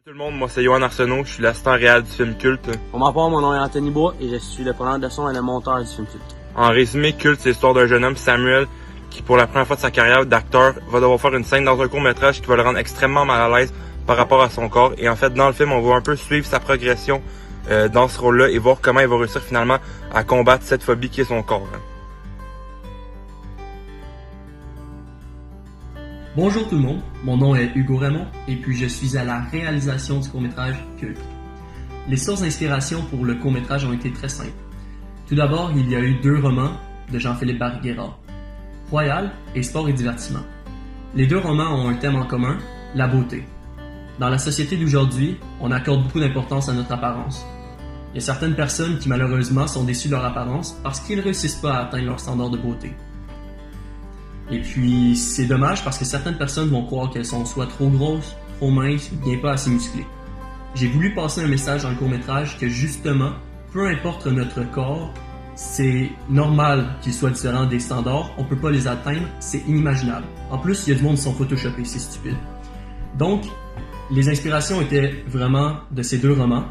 Tout le monde, moi c'est Yohan Arsenault, je suis l'assistant réel du film Culte. Pour ma part, mon nom est Anthony Bois et je suis le preneur de son et le monteur du film Culte. En résumé, Culte, c'est l'histoire d'un jeune homme, Samuel, qui pour la première fois de sa carrière d'acteur va devoir faire une scène dans un court-métrage qui va le rendre extrêmement mal à l'aise par rapport à son corps. Et en fait, dans le film, on va un peu suivre sa progression dans ce rôle-là et voir comment il va réussir finalement à combattre cette phobie qui est son corps. Bonjour tout le monde, mon nom est Hugo Raymond et puis je suis à la réalisation du court-métrage Culte. Les sources d'inspiration pour le court-métrage ont été très simples. Tout d'abord, il y a eu 2 romans de Jean-Philippe Barguera, Royal et Sport et divertissement. Les 2 romans ont un thème en commun, la beauté. Dans la société d'aujourd'hui, on accorde beaucoup d'importance à notre apparence. Il y a certaines personnes qui malheureusement sont déçues de leur apparence parce qu'ils ne réussissent pas à atteindre leur standard de beauté. Et puis, c'est dommage parce que certaines personnes vont croire qu'elles sont soit trop grosses, trop minces, ou bien pas assez musclées. J'ai voulu passer un message dans le court-métrage que justement, peu importe notre corps, c'est normal qu'il soit différent des standards, on peut pas les atteindre, c'est inimaginable. En plus, il y a du monde qui sont photoshopés, c'est stupide. Donc, les inspirations étaient vraiment de ces 2 romans.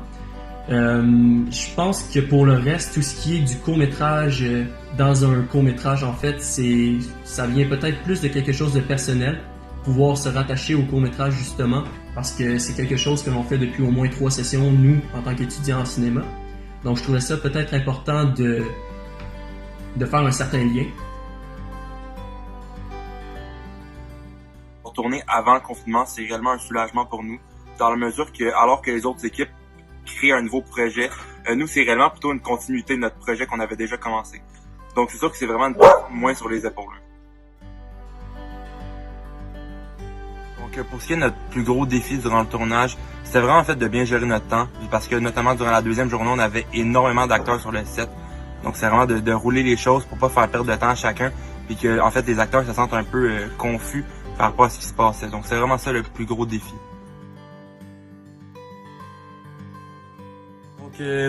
Je pense que pour le reste, tout ce qui est du court-métrage, dans un court-métrage, en fait, ça vient peut-être plus de quelque chose de personnel, pouvoir se rattacher au court-métrage justement, parce que c'est quelque chose que l'on fait depuis au moins 3 sessions, nous, en tant qu'étudiants en cinéma. Donc, je trouvais ça peut-être important de faire un certain lien. Pour tourner avant le confinement, c'est réellement un soulagement pour nous, dans la mesure que, alors que les autres équipes créer un nouveau projet. Nous, c'est réellement plutôt une continuité de notre projet qu'on avait déjà commencé. Donc, c'est sûr que c'est vraiment moins sur les épaules. Donc, pour ce qui est de notre plus gros défi durant le tournage, c'était vraiment en fait de bien gérer notre temps, parce que notamment durant la 2e journée, on avait énormément d'acteurs sur le set. Donc, c'est vraiment de rouler les choses pour pas faire perdre de temps à chacun, puis que en fait les acteurs se sentent un peu confus par rapport à ce qui se passait. Donc, c'est vraiment ça le plus gros défi.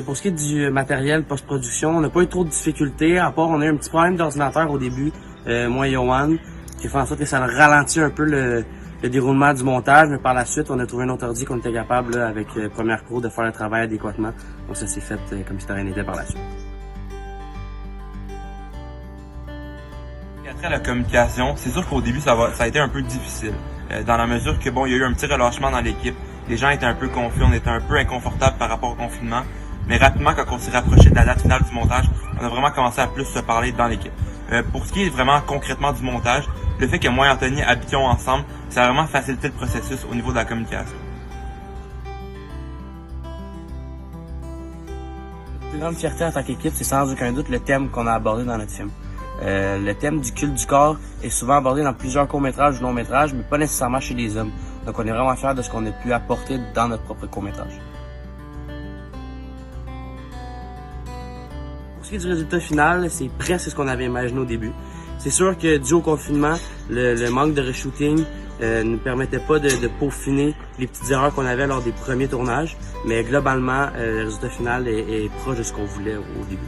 Pour ce qui est du matériel post-production, on n'a pas eu trop de difficultés, à part on a eu un petit problème d'ordinateur au début, moi et Yohan, qui fait en sorte que ça a ralenti un peu le déroulement du montage, mais par la suite, on a trouvé un autre ordi qu'on était capable, là, avec Première Pro, de faire le travail adéquatement. Donc ça s'est fait comme si de rien n'était par la suite. Et après la communication, c'est sûr qu'au début, ça a été un peu difficile, dans la mesure que bon, il y a eu un petit relâchement dans l'équipe. Les gens étaient un peu confus, on était un peu inconfortables par rapport au confinement. Mais rapidement, quand on s'est rapproché de la date finale du montage, on a vraiment commencé à plus se parler dans l'équipe. Pour ce qui est vraiment concrètement du montage, le fait que moi et Anthony habitions ensemble, ça a vraiment facilité le processus au niveau de la communication. La plus grande fierté en tant qu'équipe, c'est sans aucun doute le thème qu'on a abordé dans notre film. Le thème du culte du corps est souvent abordé dans plusieurs courts-métrages ou longs-métrages, mais pas nécessairement chez les hommes. Donc on est vraiment fiers de ce qu'on a pu apporter dans notre propre court-métrage. Pour ce qui est du résultat final, c'est presque ce qu'on avait imaginé au début. C'est sûr que dû au confinement, le manque de reshooting ne permettait pas de peaufiner les petites erreurs qu'on avait lors des premiers tournages, mais globalement, le résultat final est proche de ce qu'on voulait au début.